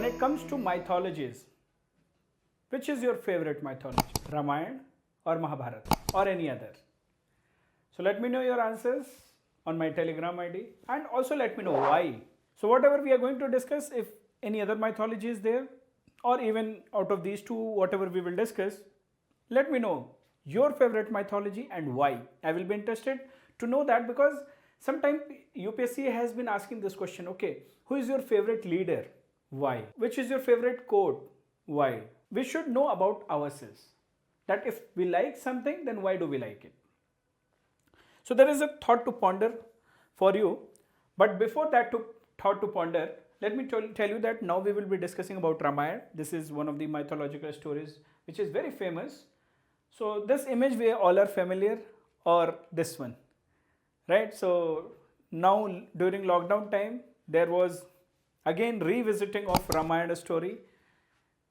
when it comes to mythologies, which is your favorite mythology? Ramayana or Mahabharata or any other? So let me know your answers on my Telegram ID and also let me know why. So whatever we are going to discuss, if any other mythology is there or even out of these two, whatever we will discuss, let me know your favorite mythology and why. I will be interested to know that, because sometimes UPSC has been asking this question, okay, who is your favorite leader? Why? Which is your favorite quote? Why? We should know about ourselves, that if we like something, then why do we like it? So there is a thought to ponder for you. But before that thought to ponder, let me tell you that now we will be discussing about Ramayana. This is one of the mythological stories which is very famous. So this image we all are familiar, or this one, right? So now during lockdown time, there was again revisiting of Ramayana story,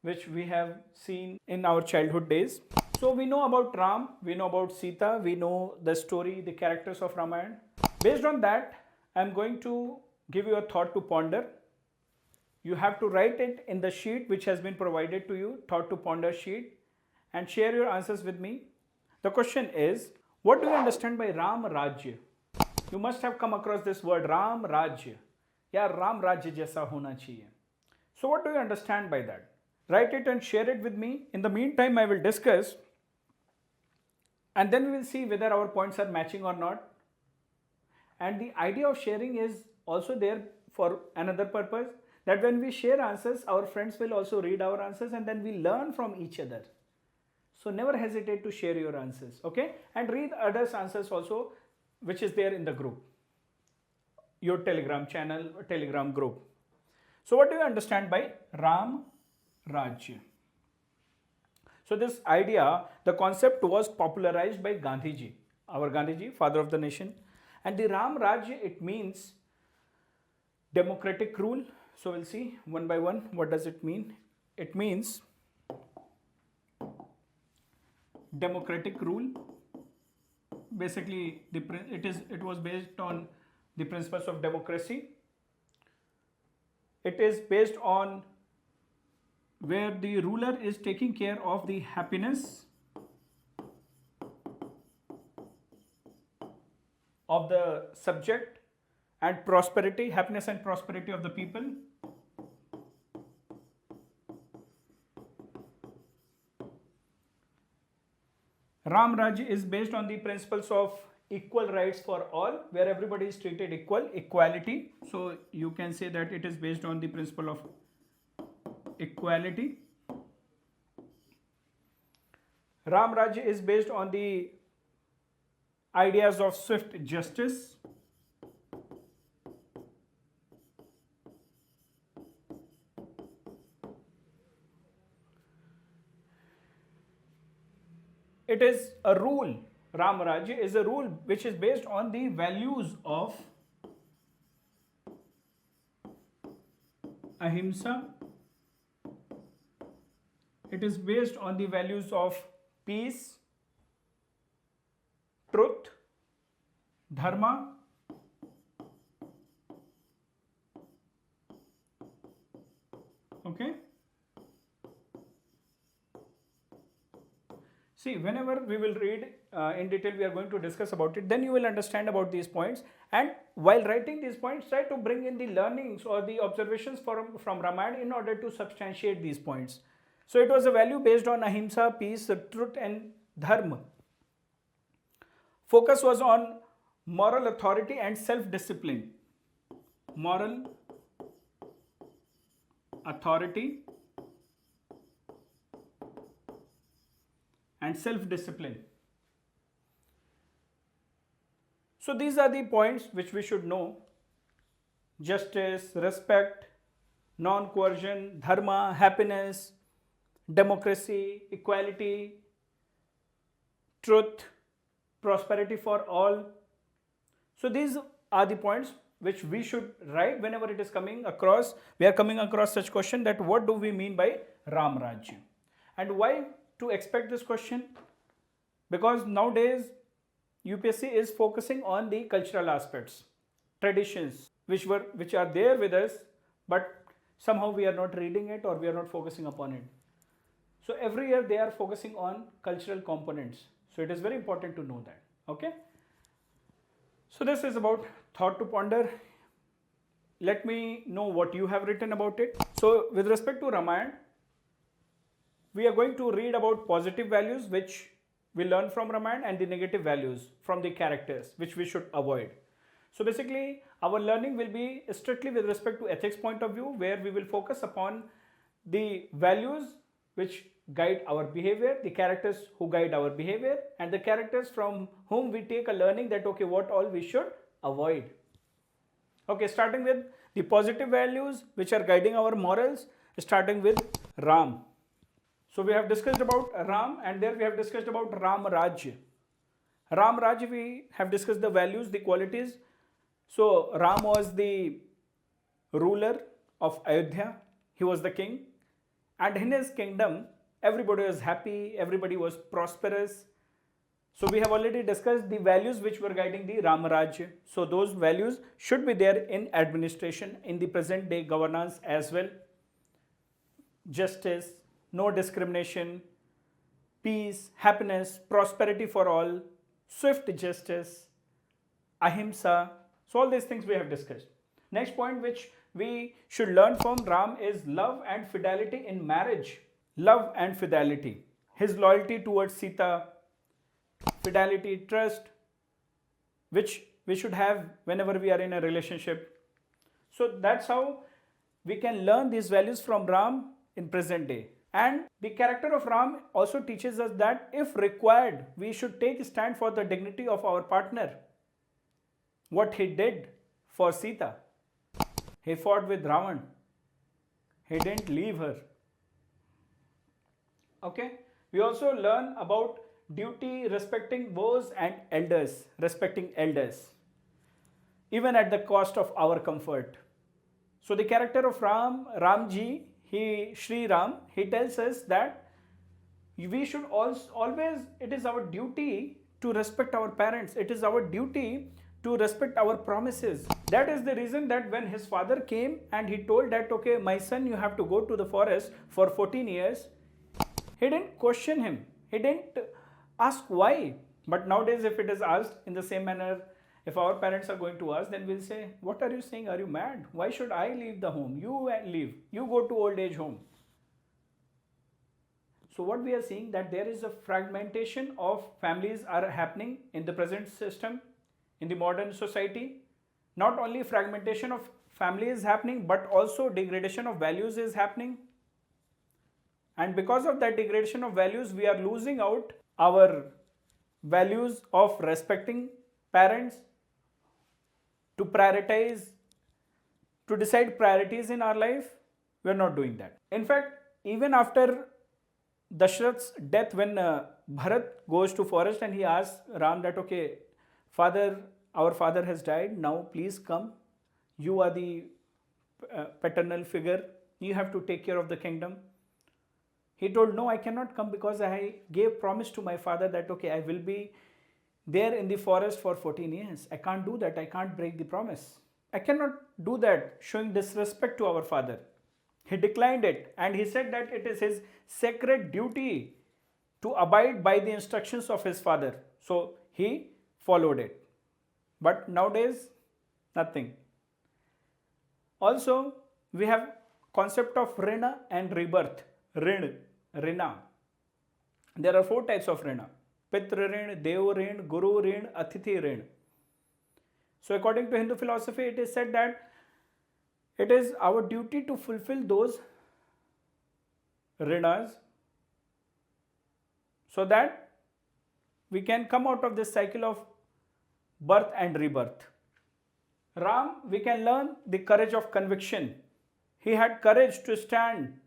which we have seen in our childhood days. So we know about Ram, we know about Sita, we know the story, the characters of Ramayana. Based on that, I am going to give you a thought to ponder. You have to write it in the sheet which has been provided to you, thought to ponder sheet, and share your answers with me. The question is, what do you understand by Ram Rajya? You must have come across this word Ram Rajya. Yeah, Ram Rajya jaisa hona chahiye. So what do you understand by that? Write it and share it with me. In the meantime, I will discuss, and then we will see whether our points are matching or not. And the idea of sharing is also there for another purpose, that when we share answers, our friends will also read our answers and then we learn from each other. So never hesitate to share your answers, okay? And read others' answers also, which is there in the group, your Telegram channel or Telegram group. So what do you understand by Ram Rajya? So this idea, the concept was popularized by Gandhiji, our Gandhiji, father of the nation. And the Ram Rajya, it means democratic rule. So we'll see one by one, what does it mean? It means democratic rule. Basically, it was based on the principles of democracy. It is based on where the ruler is taking care of the happiness of the subject and prosperity, happiness and prosperity of the people. Ram Rajya is based on the principles of equal rights for all, where everybody is treated equal, equality. So you can say that it is based on the principle of equality. Ram Rajya is based on the ideas of swift justice. It is a rule, Ram Rajya is a rule which is based on the values of ahimsa. It is based on the values of peace, truth, dharma, okay? See, whenever we will read in detail, we are going to discuss about it, then you will understand about these points. And while writing these points, try to bring in the learnings or the observations from Ramayana in order to substantiate these points. So it was a value based on ahimsa, peace, truth and dharma. Focus was on moral authority and self-discipline. Moral authority and self-discipline. So these are the points which we should know: justice, respect, non-coercion, dharma, happiness, democracy, equality, truth, prosperity for all. So these are the points which we should write whenever it is coming across. We are coming across such question, that what do we mean by Ram Rajya? And why to expect this question? Because nowadays UPSC is focusing on the cultural aspects, traditions which are there with us, but somehow we are not reading it or we are not focusing upon it. So every year they are focusing on cultural components. So it is very important to know that. Okay. So this is about thought to ponder. Let me know what you have written about it. So with respect to Ramayana, we are going to read about positive values which we learn from Ramayana and the negative values from the characters which we should avoid. So basically our learning will be strictly with respect to ethics point of view, where we will focus upon the values which guide our behavior, the characters who guide our behavior, and the characters from whom we take a learning that okay, what all we should avoid. Okay, starting with the positive values which are guiding our morals, starting with Ram. So we have discussed about Ram, and there we have discussed about Ram Rajya. Ram Rajya, we have discussed the values, the qualities. So Ram was the ruler of Ayodhya. He was the king, and in his kingdom everybody was happy, everybody was prosperous. So we have already discussed the values which were guiding the Ram Rajya. So those values should be there in administration, in the present day governance as well. Justice, no discrimination, peace, happiness, prosperity for all, swift justice, ahimsa. So all these things we have discussed. Next point which we should learn from Ram is love and fidelity in marriage. Love and fidelity. His loyalty towards Sita, fidelity, trust, which we should have whenever we are in a relationship. So that's how we can learn these values from Ram in present day. And the character of Ram also teaches us that if required, we should take a stand for the dignity of our partner. What he did for Sita. He fought with Ravan. He didn't leave her. Okay. We also learn about duty respecting woes and elders, respecting elders, even at the cost of our comfort. So the character of Ramji, Sri Ram, he tells us that we should always, it is our duty to respect our parents. It is our duty to respect our promises. That is the reason that when his father came and he told that, okay, my son, you have to go to the forest for 14 years, he didn't question him. He didn't ask why. But nowadays, if it is asked in the same manner, if our parents are going to us, then we'll say, what are you saying? Are you mad? Why should I leave the home? You leave. You go to old age home. So what we are seeing that there is a fragmentation of families are happening in the present system, in the modern society. Not only fragmentation of family is happening, but also degradation of values is happening. And because of that degradation of values, we are losing out our values of respecting parents, to prioritize, to decide priorities in our life. We are not doing that. In fact, even after Dashrath's death, when Bharat goes to forest and he asks Ram that, okay, father, our father has died, now please come. You are the paternal figure. You have to take care of the kingdom. He told, no, I cannot come because I gave promise to my father that, okay, I will be there in the forest for 14 years. I can't do that. I can't break the promise. I cannot do that, showing disrespect to our father. He declined it and he said that it is his sacred duty to abide by the instructions of his father. So he followed it. But nowadays, nothing. Also, we have concept of Rina and rebirth. Rina. There are 4 types of Rina. Pitra Rin, Dev Rin, Guru Rin, Atithi Rin. So according to Hindu philosophy, it is said that it is our duty to fulfill those Rinas so that we can come out of this cycle of birth and rebirth. Ram, we can learn the courage of conviction. He had courage to stand,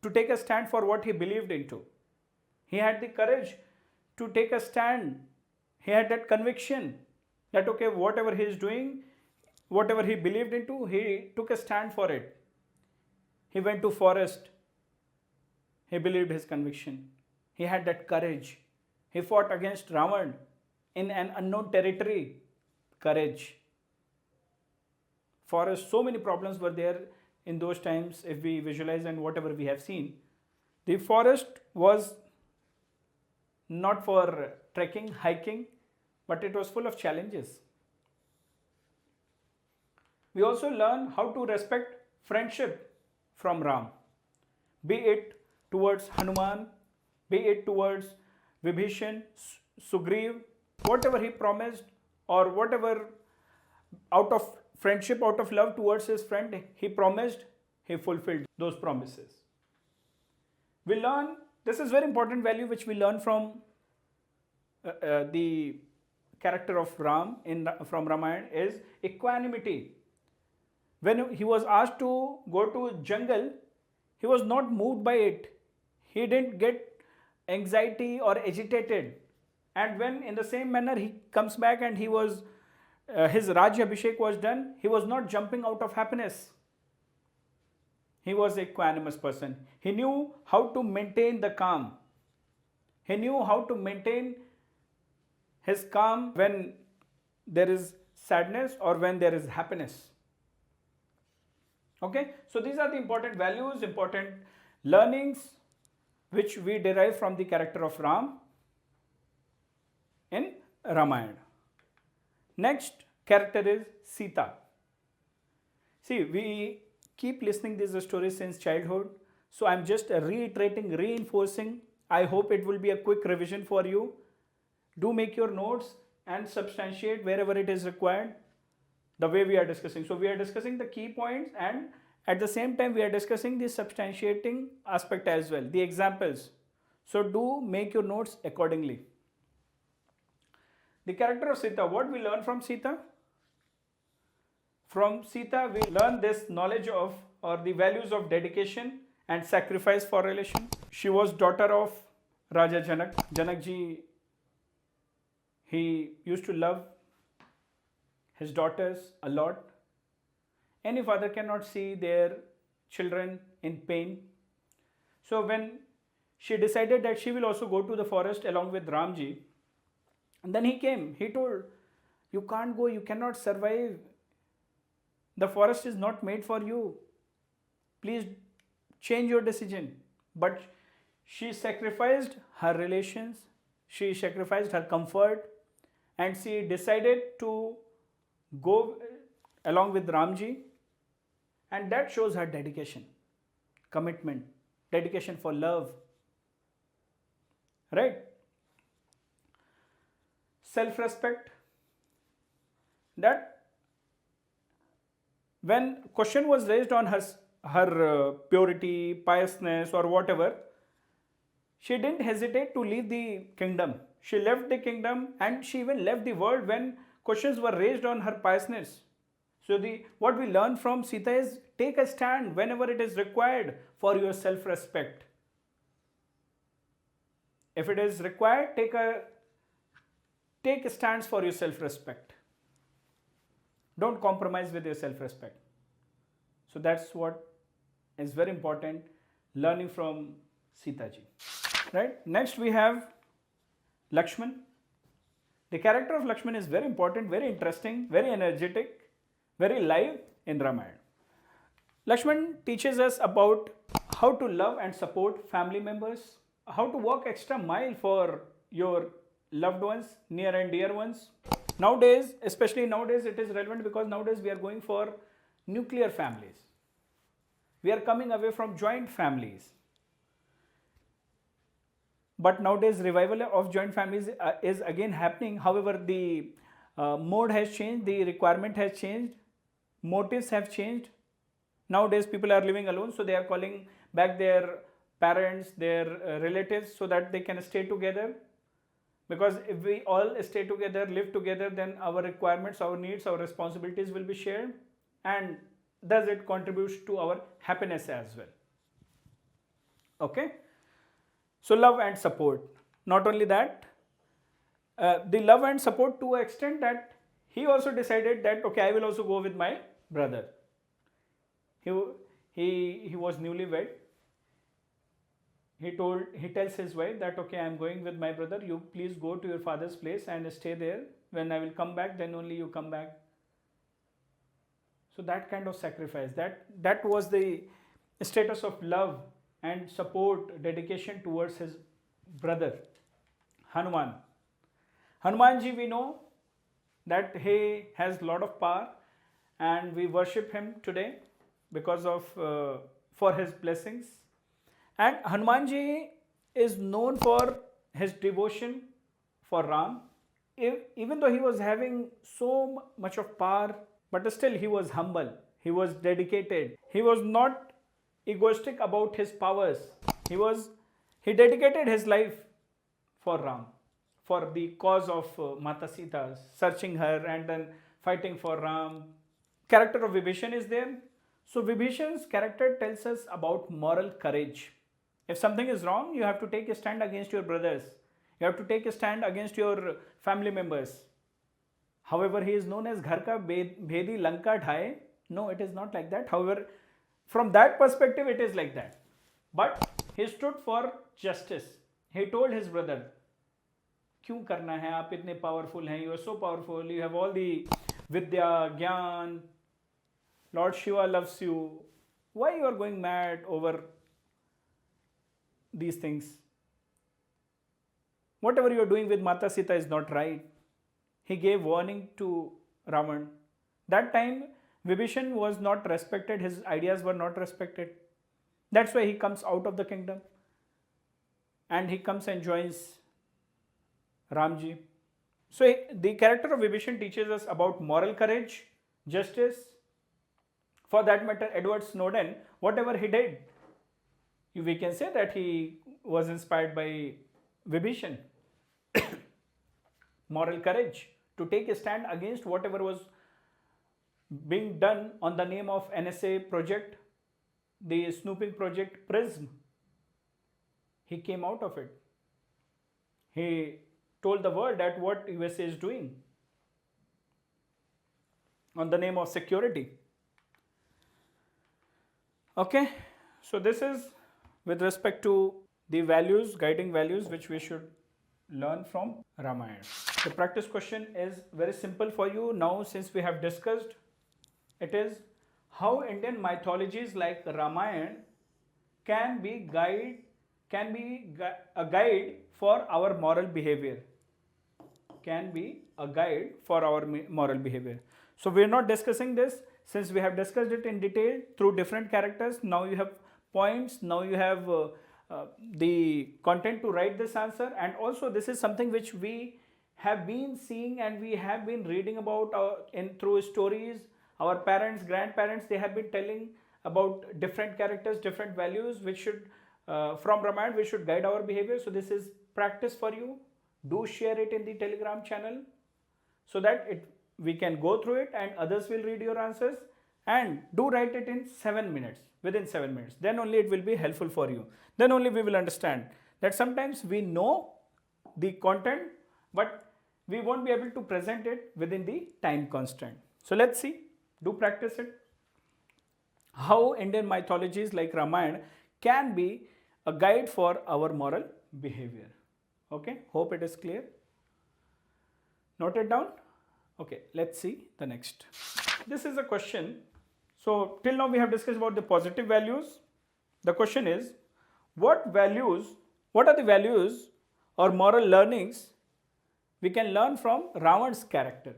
to take a stand for what he believed into. He had the courage to take a stand. He had that conviction that, okay, whatever he is doing, whatever he believed into, he took a stand for it. He went to forest. He believed his conviction. He had that courage. He fought against Ravan in an unknown territory. Courage. forest, so many problems were there in those times. If we visualize and whatever we have seen, the forest was not for trekking, hiking, but it was full of challenges. We also learn how to respect friendship from Ram, be it towards Hanuman, be it towards Vibhishan, Sugriv, whatever he promised, or whatever out of friendship, out of love towards his friend, he promised, he fulfilled those promises. We learn, this is very important value which we learn from the character of Ram from Ramayana, is equanimity. When he was asked to go to jungle, he was not moved by it. He didn't get anxiety or agitated. And when in the same manner he comes back and he was his Raj Abhishek was done, he was not jumping out of happiness. He was an equanimous person. He knew how to maintain the calm. He knew how to maintain his calm when there is sadness or when there is happiness. Okay, so these are the important values, important learnings which we derive from the character of Ram in Ramayana. Next character is Sita. See, we keep listening these stories since childhood, so I am just reiterating, reinforcing. I hope it will be a quick revision for you. Do make your notes and substantiate wherever it is required the way we are discussing. So we are discussing the key points, and at the same time we are discussing the substantiating aspect as well, the examples. So do make your notes accordingly. The character of Sita, what we learn from Sita? From Sita we learn this knowledge of or the values of dedication and sacrifice for relation. She was daughter of Raja Janak. Janakji, he used to love his daughters a lot. Any father cannot see their children in pain. So when she decided that she will also go to the forest along with Ramji, and then he came, he told, you can't go, you cannot survive. The forest is not made for you. Please change your decision. But she sacrificed her relations, she sacrificed her comfort, and she decided to go along with Ramji, and that shows her dedication, commitment, dedication for love, right? Self-respect, that when question was raised on her purity, piousness or whatever, she didn't hesitate to leave the kingdom. She left the kingdom and she even left the world when questions were raised on her piousness. So what we learn from Sita is take a stand whenever it is required for your self-respect. If it is required, take a stance for your self-respect. Don't compromise with your self-respect. So that's what is very important, learning from Sita ji. Right? Next we have Lakshman. The character of Lakshman is very important, very interesting, very energetic, very live in Ramayana. Lakshman teaches us about how to love and support family members, how to walk extra mile for your loved ones, near and dear ones. Nowadays, especially nowadays, it is relevant because nowadays we are going for nuclear families. We are coming away from joint families. But nowadays revival of joint families is again happening. However, the mode has changed, the requirement has changed, motives have changed. Nowadays people are living alone, so they are calling back their parents, their relatives, so that they can stay together. Because if we all stay together, live together, then our requirements, our needs, our responsibilities will be shared, and thus it contributes to our happiness as well. Okay? So love and support. Not only that, the love and support to an extent that he also decided that, okay, I will also go with my brother. He was newlywed. He tells his wife that, okay, I am going with my brother, you please go to your father's place and stay there. When I will come back, then only you come back. So that kind of sacrifice, that was the status of love and support, dedication towards his brother Hanuman. Hanumanji, we know that he has lot of power and we worship him today because of for his blessings. And Hanumanji is known for his devotion for Ram. Even though he was having so much of power, but still he was humble, he was dedicated, he was not egoistic about his powers. He dedicated his life for Ram, for the cause of Mata Sita, searching her and then fighting for Ram. Character of Vibhishan is there. So Vibhishan's character tells us about moral courage. If something is wrong, you have to take a stand against your brothers. You have to take a stand against your family members. However, he is known as Ghar ka Bhedi Lanka Dhaye. No, it is not like that. However, from that perspective, it is like that. But he stood for justice. He told his brother, क्यों करना है, आप इतने powerful हैं, you are so powerful, you have all the Vidya, Gyan, Lord Shiva loves you. Why you are going mad over these things? Whatever you are doing with Mata Sita is not right. He gave warning to Ravan. That time, Vibhishan was not respected, his ideas were not respected. That's why he comes out of the kingdom and he comes and joins Ramji. So the character of Vibhishan teaches us about moral courage, justice. For that matter, Edward Snowden, whatever he did, we can say that he was inspired by Vibhishan. Moral courage to take a stand against whatever was being done on the name of NSA project, the snooping project PRISM. He came out of it. He told the world that what USA is doing on the name of security. Okay, so this is with respect to the values, guiding values which we should learn from Ramayana. The practice question is very simple for you now, since we have discussed. It is how Indian mythologies like Ramayana can be a guide for our moral behavior. Can be a guide for our moral behavior. So we are not discussing this, since we have discussed it in detail through different characters. Now you have points, now you have the content to write this answer, and also this is something which we have been seeing and we have been reading about through stories. Our parents, grandparents, they have been telling about different characters, different values which should from Ramayana we should guide our behavior. So this is practice for you. Do share it in the Telegram channel so that we can go through it and others will read your answers, and do write it in 7 minutes, within 7 minutes. Then only it will be helpful for you. Then only we will understand that sometimes we know the content but we won't be able to present it within the time constraint. So let's see, do practice it. How Indian mythologies like Ramayana can be a guide for our moral behavior. Okay, hope it is clear. Note it down. Okay, let's see the next. This is a question. So till now we have discussed about the positive values. The question is, what are the values or moral learnings we can learn from Ravan's character?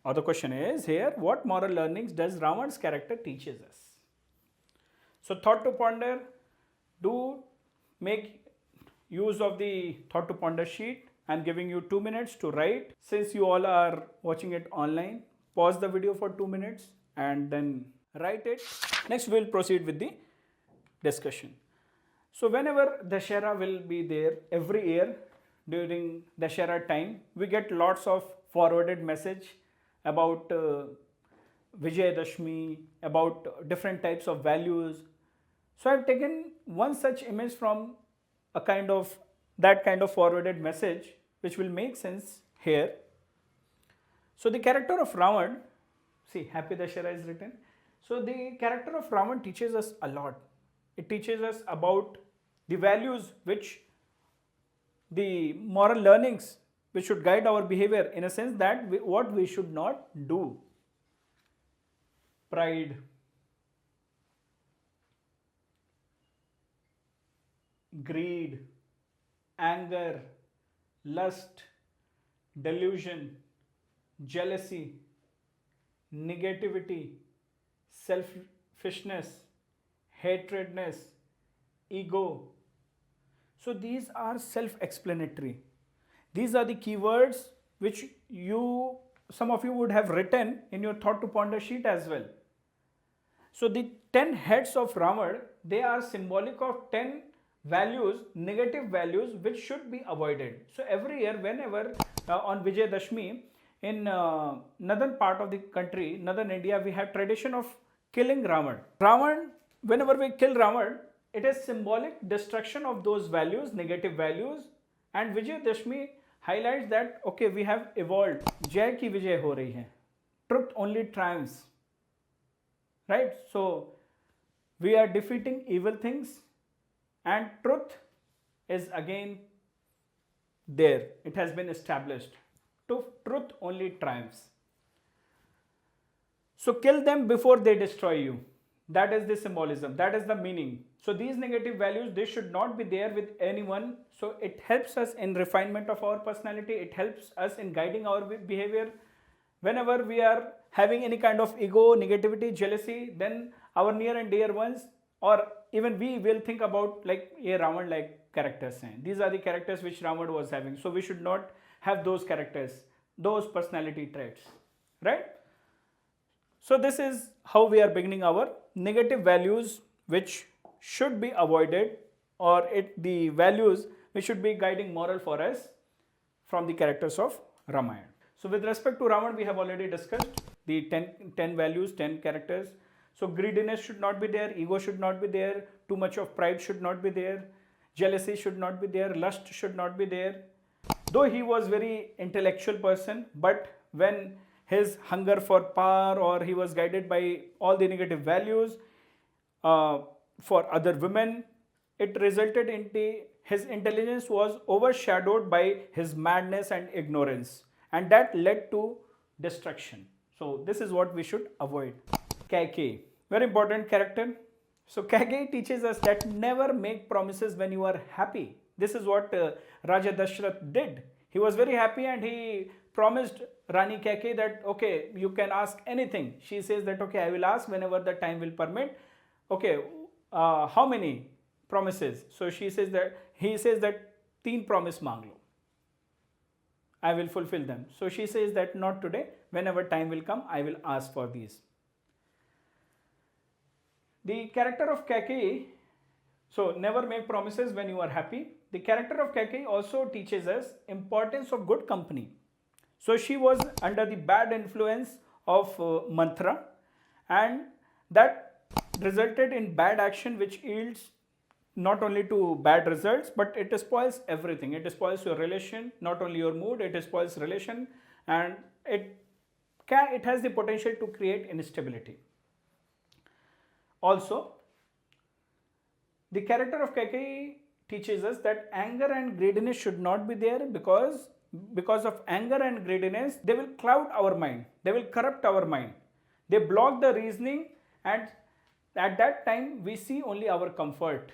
Or the question is here, what moral learnings does Ravan's character teaches us? So thought to ponder, do make use of the thought to ponder sheet. I am giving you 2 minutes to write. Since you all are watching it online, pause the video for 2 minutes and then write it. Next we will proceed with the discussion. So whenever Dashera will be there, every year during Dashera time, we get lots of forwarded message about Vijayadashmi, about different types of values. So I have taken one such image from that kind of forwarded message, which will make sense here. So the character of Ravan, see, Happy Dashera is written. So the character of Ravan teaches us a lot. It teaches us about the values which, the moral learnings which should guide our behavior, in a sense that what we should not do. pride, greed, anger, lust, delusion, jealousy, negativity, selfishness, hatredness, ego. So these are self-explanatory. These are the keywords which some of you would have written in your thought to ponder sheet as well. So the 10 heads of Ravan, they are symbolic of 10 values, negative values, which should be avoided. So every year, whenever on Vijay Dashmi, in northern part of the country, northern India, we have tradition of killing Ravan. Ravan, whenever we kill Ravan, it is symbolic destruction of those values, negative values. And Vijay Dashmi highlights that, okay, we have evolved. Jai ki Vijay ho rahi hai. Truth only triumphs. Right? So, we are defeating evil things and truth is again there. It has been established. Truth only triumphs. So, kill them before they destroy you. That is the symbolism. That is the meaning. So, these negative values, they should not be there with anyone. So, it helps us in refinement of our personality. It helps us in guiding our behavior. Whenever we are having any kind of ego, negativity, jealousy, then our near and dear ones, or even we will think about like Ravan like characters. These are the characters which Ravan was having. So we should not have those characters, those personality traits, right? So this is how we are beginning our negative values which should be avoided, or the values which should be guiding moral for us from the characters of Ramayana. So with respect to Ravan, we have already discussed the 10 values, 10 characters. So greediness should not be there, ego should not be there, too much of pride should not be there, jealousy should not be there, lust should not be there. Though he was very intellectual person, but when his hunger for power, or he was guided by all the negative values for other women, it resulted into his intelligence was overshadowed by his madness and ignorance, and that led to destruction. So this is what we should avoid. Kaikeyi, very important character. So Kaikeyi teaches us that never make promises when you are happy. This is what Raja Dashrath did. He was very happy and he promised Rani Kaikeyi that, okay, you can ask anything. She says that, okay, I will ask whenever the time will permit. Okay, how many promises? So he says that 3 promise मांग लो. I will fulfill them. So she says that not today, whenever time will come, I will ask for these. The character of Kaikeyi, so never make promises when you are happy. The character of Kaikeyi also teaches us importance of good company. So she was under the bad influence of Mantra, and that resulted in bad action which yields not only to bad results, but it spoils everything. It spoils your relation, not only your mood, it spoils relation, and it has the potential to create instability. Also, the character of Kaikeyi teaches us that anger and greediness should not be there, because of anger and greediness, they will cloud our mind, they will corrupt our mind, they block the reasoning, and at that time we see only our comfort.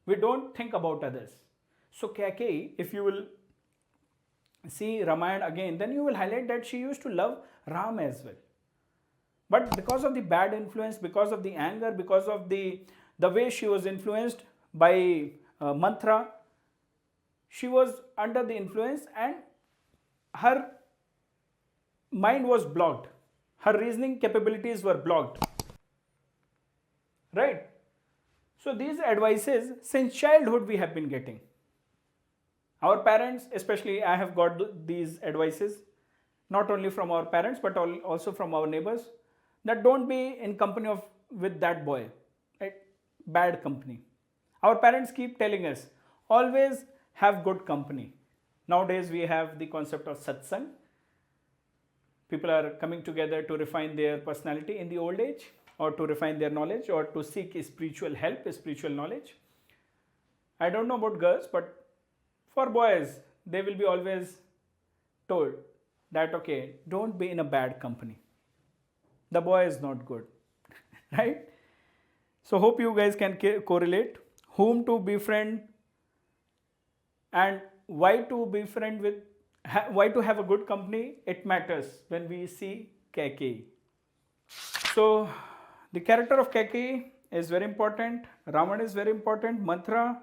We don't think about others. So Kaikeyi, if you will see Ramayana again, then you will highlight that she used to love Ram as well. But because of the bad influence, because of the anger, because of the way she was influenced by Mantra, she was under the influence and her mind was blocked. Her reasoning capabilities were blocked. Right? So these advices since childhood we have been getting. Our parents, especially I have got these advices, not only from our parents but also from our neighbors, that don't be in company with that boy, right? Bad company. Our parents keep telling us, always have good company. Nowadays we have the concept of satsang. People are coming together to refine their personality in the old age, or to refine their knowledge, or to seek spiritual help, spiritual knowledge. I don't know about girls, but for boys, they will be always told that, okay, don't be in a bad company. the boy is not good, right? So hope you guys can correlate whom to befriend and why to befriend with, why to have a good company. It matters when we see Kaikeyi. So the character of Kaikeyi is very important. Ravan is very important. Mantra,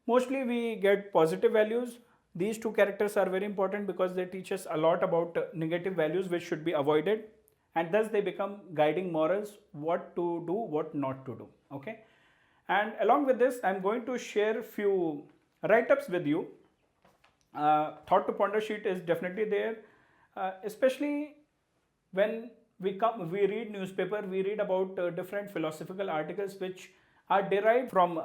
mostly we get positive values. These two characters are very important because they teach us a lot about negative values which should be avoided, and thus they become guiding morals, what to do, what not to do. Okay, and along with this, I'm going to share few write-ups with you. Thought to ponder sheet is definitely there, especially when we read newspaper, we read about different philosophical articles which are derived from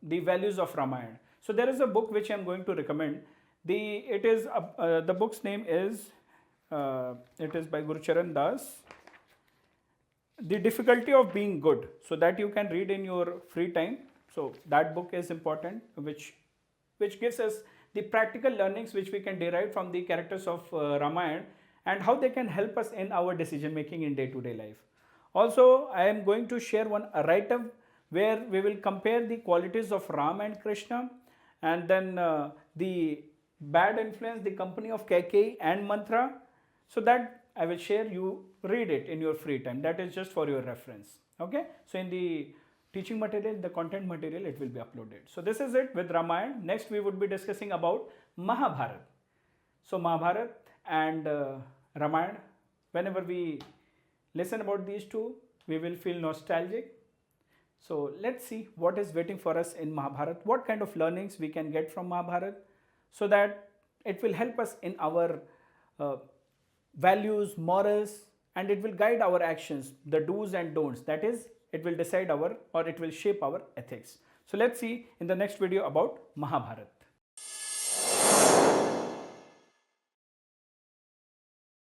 the values of Ramayana. So there is a book which I'm going to recommend. The book's name is it is by Gurucharan Das, The Difficulty of Being Good. So that you can read in your free time. So that book is important, which gives us the practical learnings which we can derive from the characters of Ramayana and how they can help us in our decision making in day-to-day life. Also, I am going to share one write-up where we will compare the qualities of Ram and Krishna, and then the bad influence, the company of Kaikeyi and Mantra, so that I will share, you read it in your free time. That is just for your reference. Okay, so in the teaching material, the content material, it will be uploaded. So this is it with Ramayana. Next we would be discussing about Mahabharata. So Mahabharata and Ramayana, whenever we listen about these two, we will feel nostalgic. So let's see what is waiting for us in Mahabharata, what kind of learnings we can get from Mahabharata, so that it will help us in our values, morals, and it will guide our actions, the do's and don'ts. That is, it will decide it will shape our ethics. So let's see in the next video about Mahabharata.